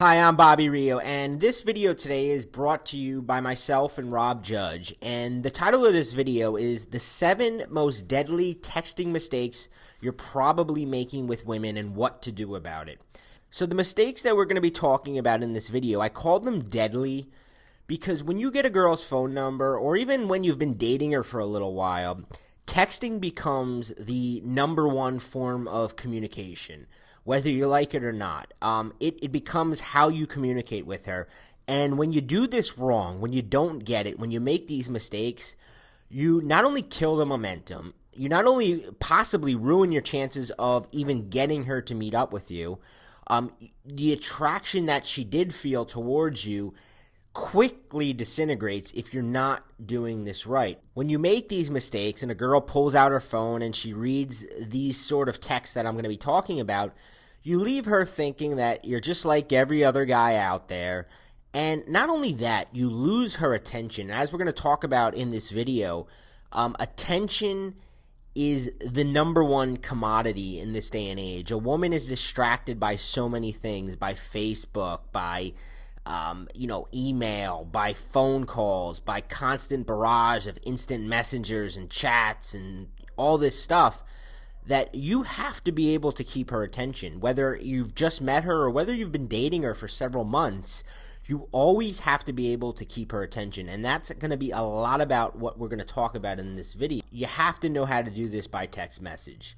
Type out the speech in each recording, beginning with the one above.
Hi, I'm Bobby Rio, and this video today is brought to you by myself and Rob Judge. And the title of this video is The 7 Most Deadly Texting Mistakes You're Probably Making with Women and What to Do About It. So the mistakes that we're going to be talking about in this video, I called them deadly because when you get a girl's phone number, or even when you've been dating her for a little while, texting becomes the number one form of communication. Whether you like it or not. It becomes how you communicate with her. And when you do this wrong, when you don't get it, when you make these mistakes, you not only kill the momentum, you not only possibly ruin your chances of even getting her to meet up with you, the attraction that she did feel towards you quickly disintegrates if you're not doing this right. When you make these mistakes and a girl pulls out her phone and she reads these sort of texts that I'm going to be talking about, you leave her thinking that you're just like every other guy out there. And not only that, you lose her attention. As we're going to talk about in this video, attention is the number one commodity in this day and age. A woman is distracted by so many things, by Facebook, by email, by phone calls, by constant barrage of instant messengers and chats and all this stuff, that you have to be able to keep her attention. Whether you've just met her or whether you've been dating her for several months, you always have to be able to keep her attention. And that's going to be a lot about what we're going to talk about in this video. You have to know how to do this by text message,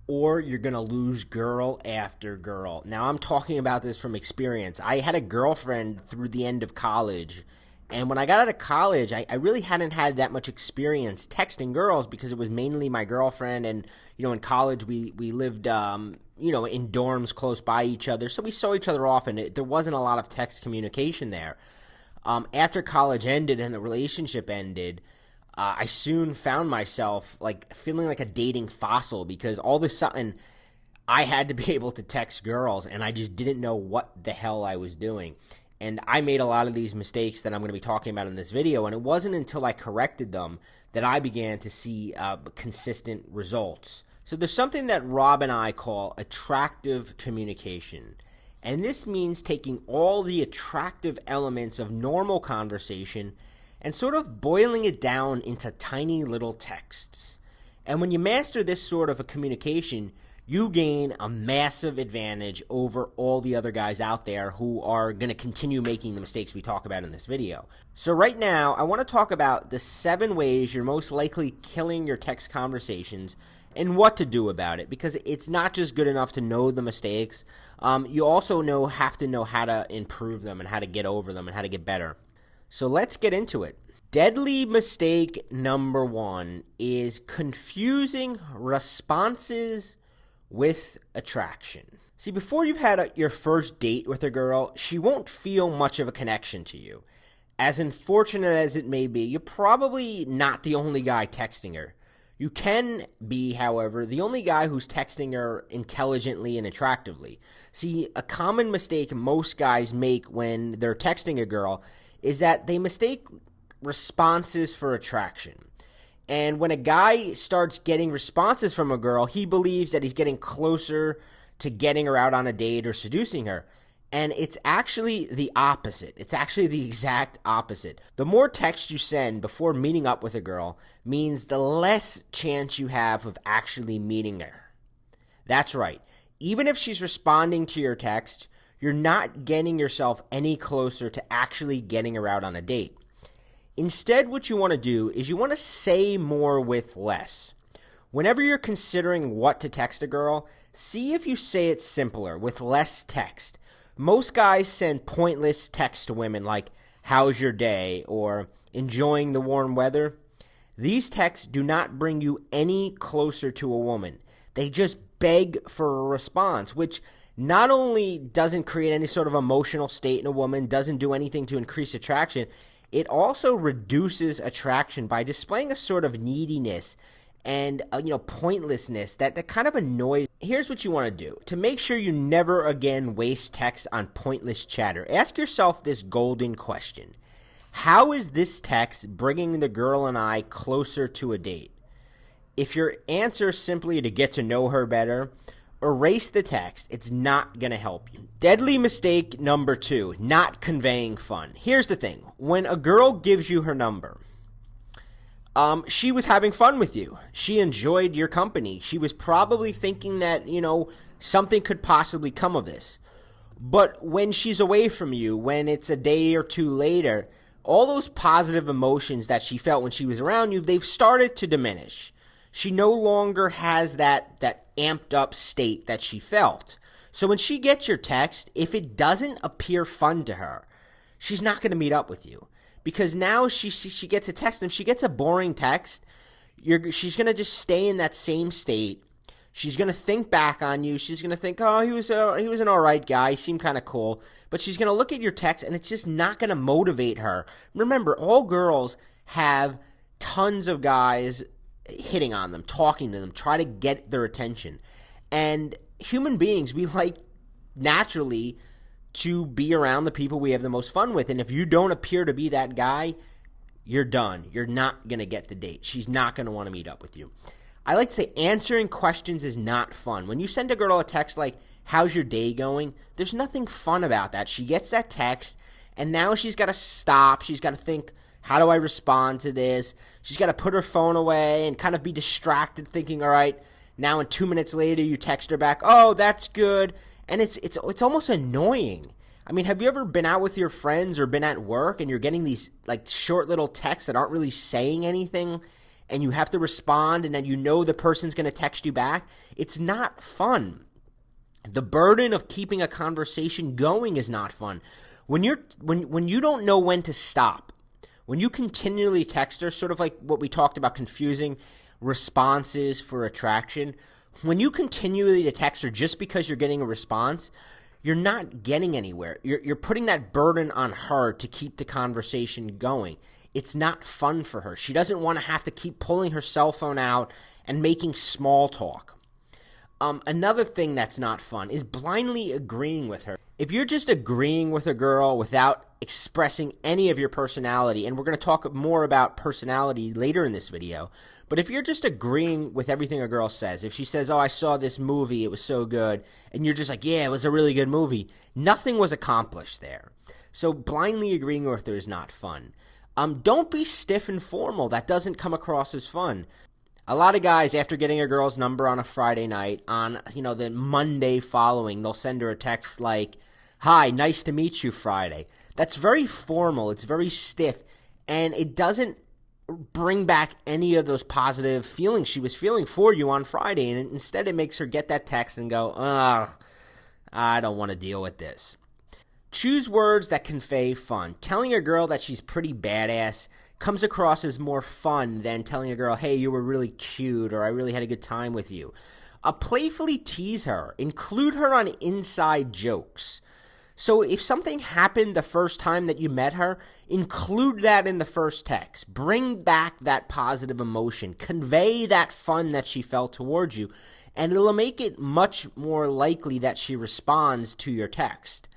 or you're going to lose girl after girl. Now, I'm talking about this from experience. I had a girlfriend through the end of college, and when I got out of college, I really hadn't had that much experience texting girls because it was mainly my girlfriend, and, in college we lived, in dorms close by each other, so we saw each other often. There wasn't a lot of text communication there. After college ended and the relationship ended, I soon found myself feeling like a dating fossil because all of a sudden I had to be able to text girls and I just didn't know what the hell I was doing. And I made a lot of these mistakes that I'm going to be talking about in this video, and it wasn't until I corrected them that I began to see consistent results. So there's something that Rob and I call attractive communication. And this means taking all the attractive elements of normal conversation and sort of boiling it down into tiny little texts. And when you master this sort of a communication, you gain a massive advantage over all the other guys out there who are going to continue making the mistakes we talk about in this video. So right now, I want to talk about the 7 ways you're most likely killing your text conversations and what to do about it, because it's not just good enough to know the mistakes. You also have to know how to improve them and how to get over them and how to get better. So let's get into it. Deadly mistake number 1 is confusing responses with attraction. See, before you've had your first date with a girl, she won't feel much of a connection to you. As unfortunate as it may be, you're probably not the only guy texting her. You can be, however, the only guy who's texting her intelligently and attractively. See, a common mistake most guys make when they're texting a girl is that they mistake responses for attraction. And when a guy starts getting responses from a girl, he believes that he's getting closer to getting her out on a date or seducing her. And it's actually the opposite. It's actually the exact opposite. The more text you send before meeting up with a girl means the less chance you have of actually meeting her. That's right. Even if she's responding to your text, you're not getting yourself any closer to actually getting her out on a date. Instead, what you want to do is you want to say more with less. Whenever you're considering what to text a girl, see if you say it simpler with less text. Most guys send pointless texts to women like, "How's your day?" or "Enjoying the warm weather?" These texts do not bring you any closer to a woman. They just beg for a response, which not only doesn't create any sort of emotional state in a woman, doesn't do anything to increase attraction, it also reduces attraction by displaying a sort of neediness and pointlessness that kind of annoys. Here's what you want to do. To make sure you never again waste text on pointless chatter, ask yourself this golden question. How is this text bringing the girl and I closer to a date? If your answer is simply to get to know her better, erase the text. It's not going to help you. Deadly mistake number 2, not conveying fun. Here's the thing. When a girl gives you her number, she was having fun with you. She enjoyed your company. She was probably thinking that, something could possibly come of this. But when she's away from you, when it's a day or two later, all those positive emotions that she felt when she was around you, they've started to diminish. She no longer has that amped up state that she felt. So when she gets your text, if it doesn't appear fun to her, she's not going to meet up with you. Because now she gets a text, and if she gets a boring text, she's going to just stay in that same state. She's going to think back on you. She's going to think, oh, he was an all right guy. He seemed kind of cool. But she's going to look at your text, and it's just not going to motivate her. Remember, all girls have tons of guys hitting on them, talking to them, try to get their attention. And human beings, we like naturally to be around the people we have the most fun with. And if you don't appear to be that guy, you're done. You're not going to get the date. She's not going to want to meet up with you. I like to say answering questions is not fun. When you send a girl a text like, how's your day going? There's nothing fun about that. She gets that text, and now she's got to stop. She's got to think, how do I respond to this? She's got to put her phone away and kind of be distracted thinking, all right, now in 2 minutes later you text her back, oh, that's good. And it's almost annoying. I mean, have you ever been out with your friends or been at work and you're getting these like short little texts that aren't really saying anything, and you have to respond, and then the person's going to text you back? It's not fun. The burden of keeping a conversation going is not fun. When you don't know when to stop, when you continually text her, sort of like what we talked about, confusing responses for attraction, when you continually text her just because you're getting a response, you're not getting anywhere. You're putting that burden on her to keep the conversation going. It's not fun for her. She doesn't want to have to keep pulling her cell phone out and making small talk. Another thing that's not fun is blindly agreeing with her. If you're just agreeing with a girl without expressing any of your personality, and we're going to talk more about personality later in this video, but if you're just agreeing with everything a girl says, if she says, oh, I saw this movie, it was so good, and you're just like, yeah, it was a really good movie, nothing was accomplished there. So blindly agreeing with her is not fun. Don't be stiff and formal. That doesn't come across as fun. A lot of guys, after getting a girl's number on a Friday night, on the Monday following, they'll send her a text like, hi, nice to meet you Friday. That's very formal. It's very stiff, and it doesn't bring back any of those positive feelings she was feeling for you on Friday, and instead it makes her get that text and go, ugh, I don't want to deal with this. Choose words that convey fun. Telling a girl that she's pretty badass comes across as more fun than telling a girl, hey, you were really cute, or I really had a good time with you. Playfully tease her. Include her on inside jokes. So if something happened the first time that you met her, include that in the first text. Bring back that positive emotion. Convey that fun that she felt towards you, and it'll make it much more likely that she responds to your text.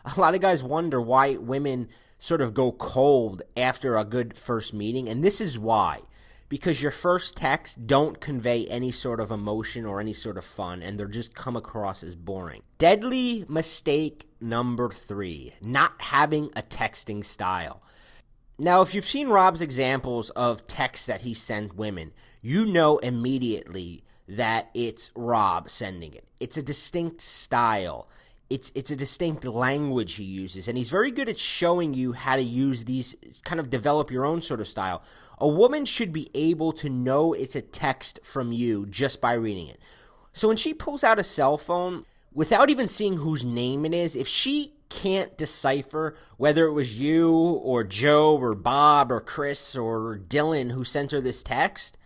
A lot of guys wonder why women sort of go cold after a good first meeting, and this is why. Because your first texts don't convey any sort of emotion or any sort of fun, and they'll just come across as boring. Deadly mistake number 3, not having a texting style. Now, if you've seen Rob's examples of texts that he sent women, you know immediately that it's Rob sending it. It's a distinct style. It's a distinct language he uses, and he's very good at showing you how to use these, kind of develop your own sort of style. A woman should be able to know it's a text from you just by reading it. So when she pulls out a cell phone, without even seeing whose name it is, if she can't decipher whether it was you or Joe or Bob or Chris or Dylan who sent her this text,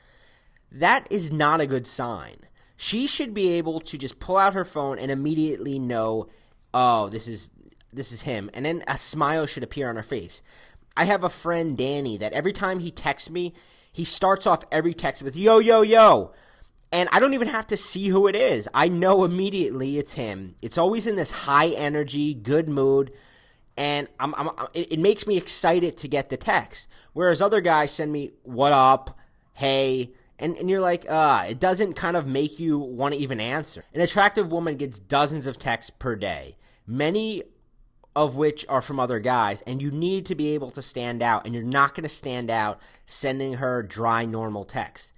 that is not a good sign. She should be able to just pull out her phone and immediately know, oh, this is him. And then a smile should appear on her face. I have a friend, Danny, that every time he texts me, he starts off every text with, yo, yo, yo. And I don't even have to see who it is. I know immediately it's him. It's always in this high energy, good mood. And it makes me excited to get the text. Whereas other guys send me, what up, hey, And you're like, it doesn't kind of make you want to even answer. An attractive woman gets dozens of texts per day, many of which are from other guys, and you need to be able to stand out, and you're not going to stand out sending her dry, normal text.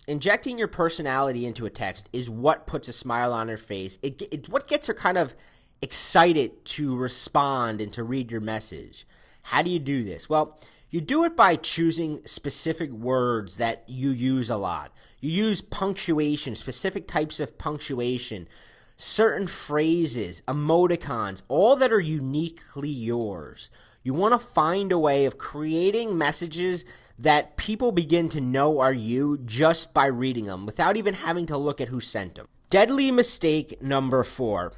Injecting your personality into a text is what puts a smile on her face. It's what gets her kind of excited to respond and to read your message. How do you do this? Well, you do it by choosing specific words that you use a lot. You use punctuation, specific types of punctuation, certain phrases, emoticons, all that are uniquely yours. You want to find a way of creating messages that people begin to know are you just by reading them without even having to look at who sent them. Deadly mistake number 4,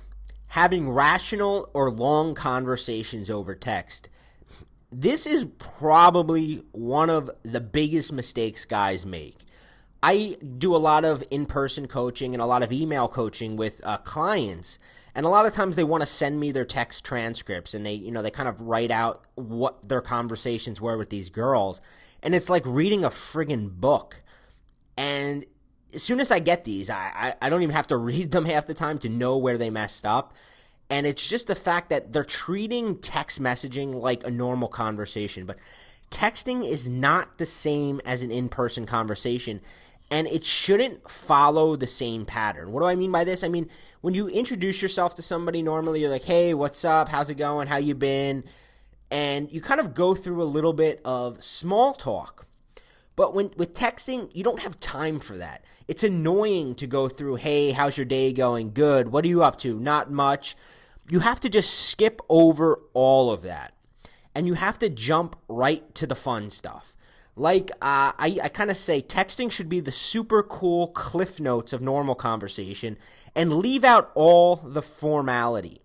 having rational or long conversations over text. This is probably one of the biggest mistakes guys make. I do a lot of in-person coaching and a lot of email coaching with clients, and a lot of times they want to send me their text transcripts, and they kind of write out what their conversations were with these girls, and it's like reading a friggin' book. And as soon as I get these, I don't even have to read them half the time to know where they messed up. And it's just the fact that they're treating text messaging like a normal conversation. But texting is not the same as an in-person conversation, and it shouldn't follow the same pattern. What do I mean by this? I mean, when you introduce yourself to somebody, normally you're like, hey, what's up? How's it going? How you been? And you kind of go through a little bit of small talk. But with texting, you don't have time for that. It's annoying to go through, hey, how's your day going? Good. What are you up to? Not much. You have to just skip over all of that. And you have to jump right to the fun stuff. Like I kind of say, texting should be the super cool cliff notes of normal conversation and leave out all the formality.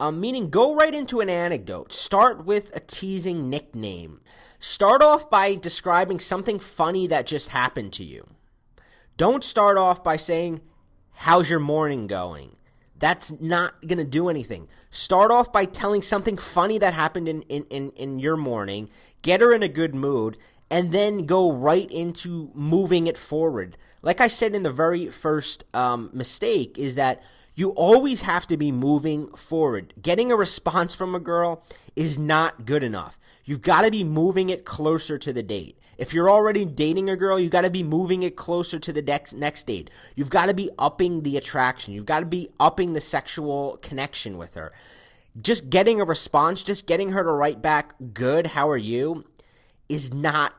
Meaning go right into an anecdote. Start with a teasing nickname. Start off by describing something funny that just happened to you. Don't start off by saying, how's your morning going? That's not going to do anything. Start off by telling something funny that happened in your morning. Get her in a good mood, and then go right into moving it forward. Like I said in the very first mistake is that you always have to be moving forward. Getting a response from a girl is not good enough. You've got to be moving it closer to the date. If you're already dating a girl, you've got to be moving it closer to the next date. You've got to be upping the attraction. You've got to be upping the sexual connection with her. Just getting a response, just getting her to write back, good, how are you, is not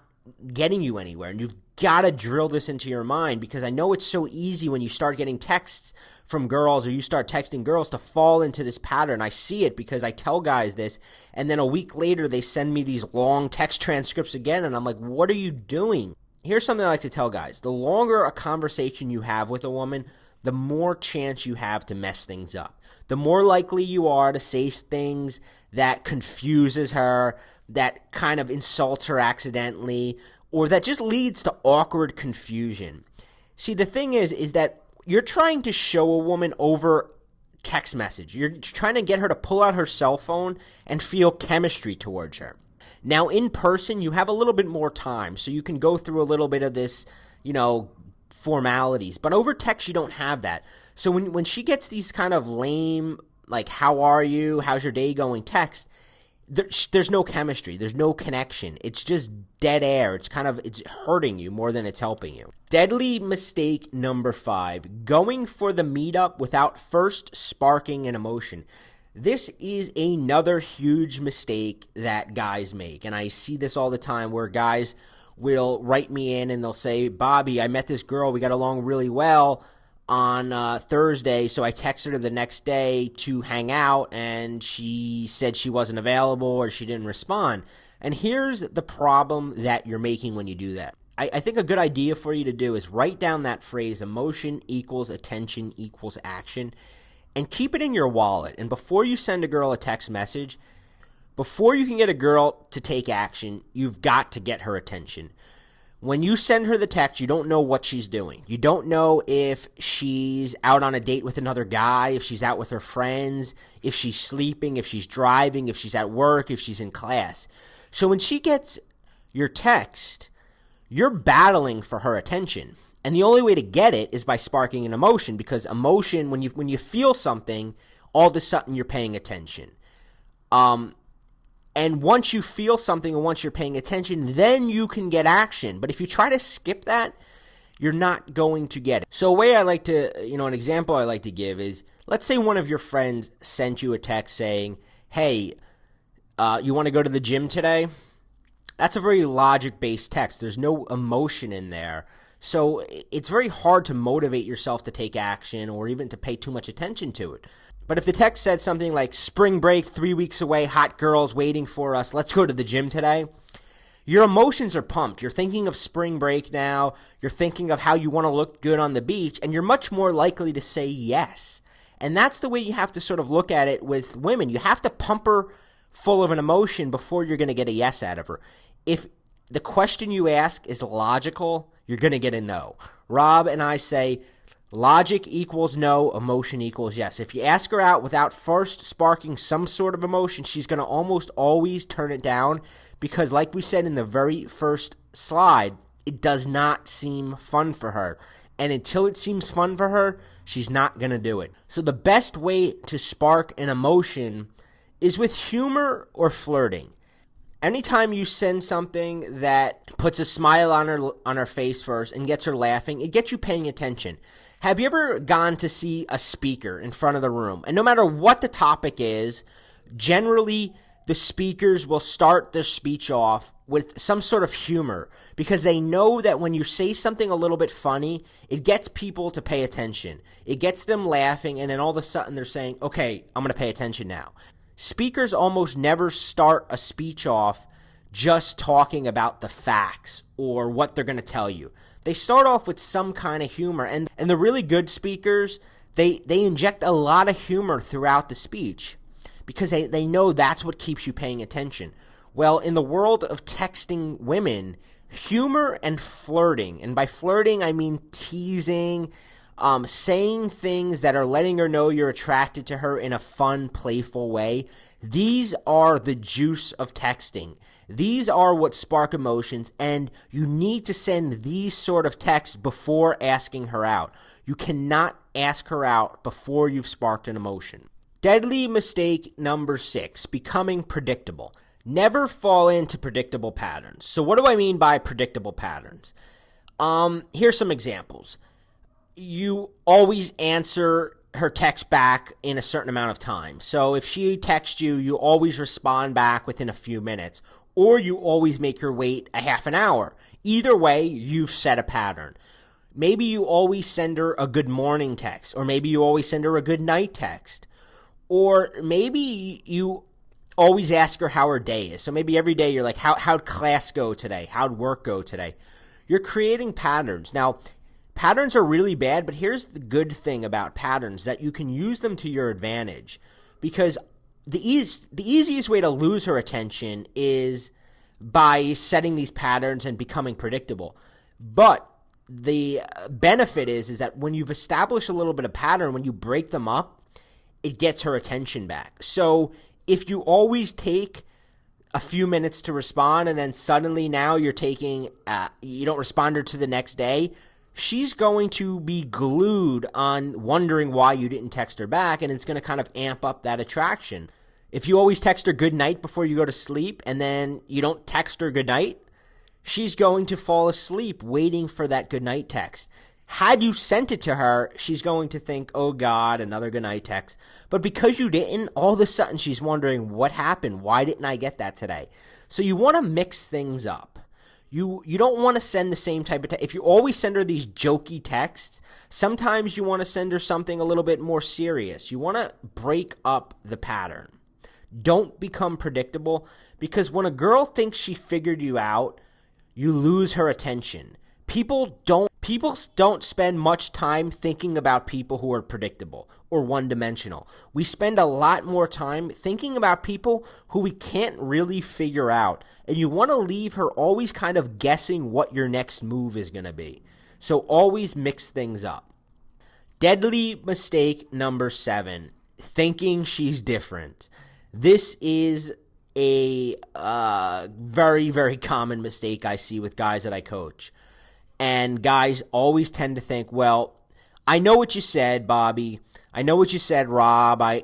getting you anywhere. And you've got to drill this into your mind, because I know it's so easy when you start getting texts from girls or you start texting girls to fall into this pattern. I see it because I tell guys this, and then a week later they send me these long text transcripts again, and I'm like, what are you doing? Here's something I like to tell guys. The longer a conversation you have with a woman, the more chance you have to mess things up. The more likely you are to say things that confuses her, that kind of insults her accidentally, or that just leads to awkward confusion. See, the thing is that you're trying to show a woman over text message. You're trying to get her to pull out her cell phone and feel chemistry towards her. Now, in person, you have a little bit more time, so you can go through a little bit of this, formalities. But over text, you don't have that. So when she gets these kind of lame, like, how are you, how's your day going text, there's no chemistry. There's no connection. It's just dead air. It's hurting you more than it's helping you. Deadly mistake number 5, going for the meetup without first sparking an emotion. This is another huge mistake that guys make. And I see this all the time where guys will write me in and they'll say, Bobby, I met this girl. We got along really well on Thursday, so I texted her the next day to hang out, and she said she wasn't available or she didn't respond. And here's the problem that you're making when you do that. I think a good idea for you to do is write down that phrase, emotion equals attention equals action, and keep it in your wallet. And before you send a girl a text message, before you can get a girl to take action, you've got to get her attention. When you send her the text, you don't know what she's doing. You don't know if she's out on a date with another guy, if she's out with her friends, if she's sleeping, if she's driving, if she's at work, if she's in class. So when she gets your text, you're battling for her attention. And the only way to get it is by sparking an emotion, because emotion, when you feel something, all of a sudden you're paying attention. And once you feel something and once you're paying attention, then you can get action. But if you try to skip that, you're not going to get it. So a way I like to, an example I like to give is, let's say one of your friends sent you a text saying, hey, you want to go to the gym today? That's a very logic-based text. There's no emotion in there. So it's very hard to motivate yourself to take action or even to pay too much attention to it. But if the text said something like, spring break, 3 weeks away, hot girls waiting for us, let's go to the gym today, your emotions are pumped. You're thinking of spring break now. You're thinking of how you want to look good on the beach, and you're much more likely to say yes. And that's the way you have to sort of look at it with women. You have to pump her full of an emotion before you're going to get a yes out of her. If the question you ask is logical, you're going to get a no. Rob and I say logic equals no, emotion equals yes. If you ask her out without first sparking some sort of emotion, she's going to almost always turn it down, because like we said in the very first slide, it does not seem fun for her. And until it seems fun for her, she's not going to do it. So the best way to spark an emotion is with humor or flirting. Anytime you send something that puts a smile on her face first and gets her laughing, it gets you paying attention. Have you ever gone to see a speaker in front of the room? And no matter what the topic is, generally the speakers will start their speech off with some sort of humor, because they know that when you say something a little bit funny, it gets people to pay attention. It gets them laughing, and then all of a sudden they're saying, okay, I'm going to pay attention now. Speakers almost never start a speech off just talking about the facts or what they're going to tell you. They start off with some kind of humor, and the really good speakers, they inject a lot of humor throughout the speech, because they know that's what keeps you paying attention. Well, in the world of texting women, humor and flirting, and by flirting I mean teasing, saying things that are letting her know you're attracted to her in a fun, playful way. These are the juice of texting. These are what spark emotions, and you need to send these sort of texts before asking her out. You cannot ask her out before you've sparked an emotion. Deadly mistake number 6, becoming predictable. Never fall into predictable patterns. So what do I mean by predictable patterns? Here's some examples. You always answer her text back in a certain amount of time. So if she texts you, you always respond back within a few minutes, or you always make her wait a half an hour. Either way, you've set a pattern. Maybe you always send her a good morning text, or maybe you always send her a good night text, or maybe you always ask her how her day is. So maybe every day you're like, how'd class go today? How'd work go today? You're creating patterns. Now, patterns are really bad, but here's the good thing about patterns, that you can use them to your advantage, because the easiest way to lose her attention is by setting these patterns and becoming predictable. But the benefit is that when you've established a little bit of pattern, when you break them up, it gets her attention back. So if you always take a few minutes to respond, and then suddenly now you're taking, you don't respond her to the next day, she's going to be glued on wondering why you didn't text her back, and it's going to kind of amp up that attraction. If you always text her good night before you go to sleep, and then you don't text her good night, she's going to fall asleep waiting for that good night text. Had you sent it to her, she's going to think, oh God, another good night text. But because you didn't, all of a sudden she's wondering, what happened? Why didn't I get that today? So you want to mix things up. You don't want to send the same type of text. If you always send her these jokey texts, sometimes you want to send her something a little bit more serious. You want to break up the pattern. Don't become predictable, because when a girl thinks she figured you out, you lose her attention. People don't spend much time thinking about people who are predictable or one-dimensional. We spend a lot more time thinking about people who we can't really figure out. And you want to leave her always kind of guessing what your next move is going to be. So always mix things up. Deadly mistake number 7, thinking she's different. This is a very, very common mistake I see with guys that I coach. And guys always tend to think, well, I know what you said, Bobby. I know what you said, Rob. I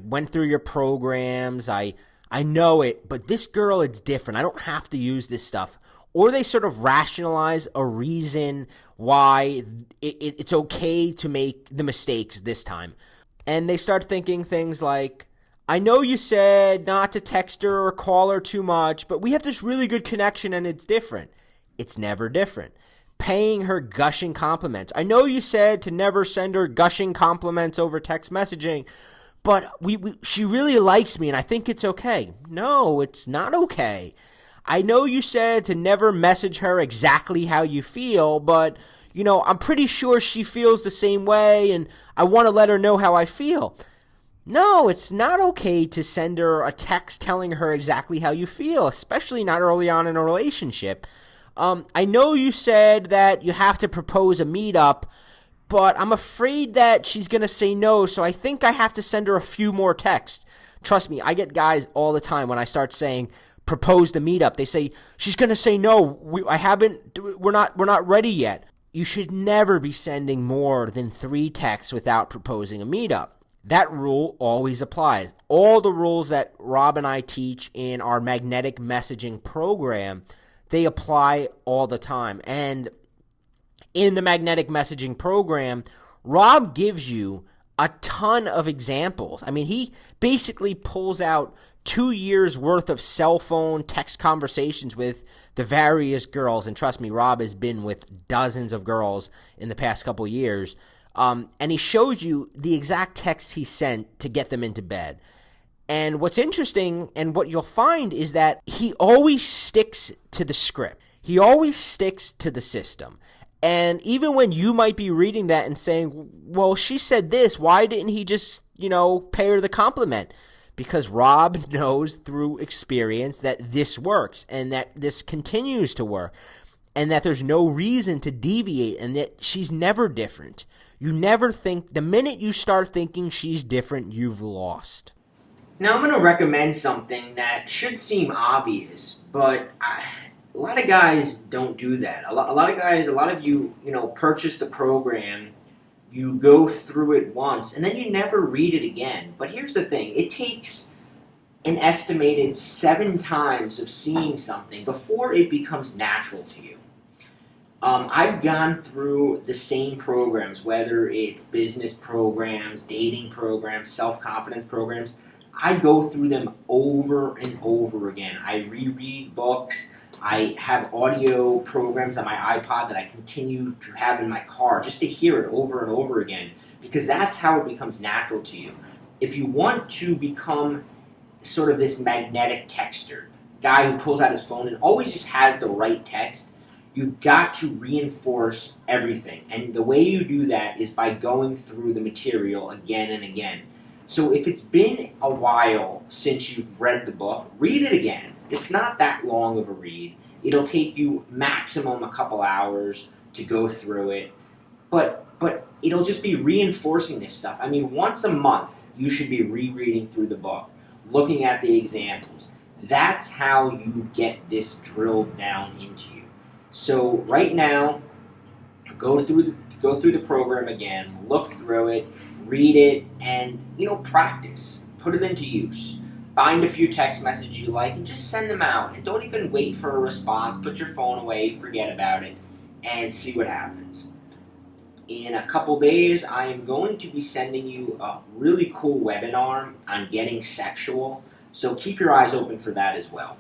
went through your programs. I know it, but this girl, it's different. I don't have to use this stuff. Or they sort of rationalize a reason why it's okay to make the mistakes this time. And they start thinking things like, I know you said not to text her or call her too much, but we have this really good connection and it's different. It's never different. Paying her gushing compliments. I know you said to never send her gushing compliments over text messaging, but she really likes me and I think it's okay. No, it's not okay. I know you said to never message her exactly how you feel, but, I'm pretty sure she feels the same way and I want to let her know how I feel. No, it's not okay to send her a text telling her exactly how you feel, especially not early on in a relationship. I know you said that you have to propose a meetup, but I'm afraid that she's going to say no, so I think I have to send her a few more texts. Trust me, I get guys all the time when I start saying propose the meetup. They say, she's going to say no, we're not ready yet. You should never be sending more than 3 texts without proposing a meetup. That rule always applies. All the rules that Rob and I teach in our magnetic messaging program, they apply all the time. And in the magnetic messaging program, Rob gives you a ton of examples. I mean, he basically pulls out 2 years worth of cell phone text conversations with the various girls. And trust me, Rob has been with dozens of girls in the past couple years. And he shows you the exact texts he sent to get them into bed. And what's interesting and what you'll find is that he always sticks to the script. He always sticks to the system. And even when you might be reading that and saying, well, she said this, why didn't he just, pay her the compliment? Because Rob knows through experience that this works and that this continues to work and that there's no reason to deviate and that she's never different. You never think, the minute you start thinking she's different, you've lost. Now I'm going to recommend something that should seem obvious, but a lot of guys don't do that. A lot of you, purchase the program, you go through it once, and then you never read it again. But here's the thing, it takes an estimated 7 times of seeing something before it becomes natural to you. I've gone through the same programs, whether it's business programs, dating programs, self-confidence programs. I go through them over and over again. I reread books. I have audio programs on my iPod that I continue to have in my car just to hear it over and over again because that's how it becomes natural to you. If you want to become sort of this magnetic texter, guy who pulls out his phone and always just has the right text, you've got to reinforce everything. And the way you do that is by going through the material again and again. So if it's been a while since you've read the book, read it again. It's not that long of a read. It'll take you maximum a couple hours to go through it. But it'll just be reinforcing this stuff. I mean, once a month, you should be rereading through the book, looking at the examples. That's how you get this drilled down into you. So right now, go through the program again, look through it, read it, and practice. Put it into use. Find a few text messages you like and just send them out. And don't even wait for a response. Put your phone away, forget about it, and see what happens. In a couple days, I am going to be sending you a really cool webinar on getting sexual. So keep your eyes open for that as well.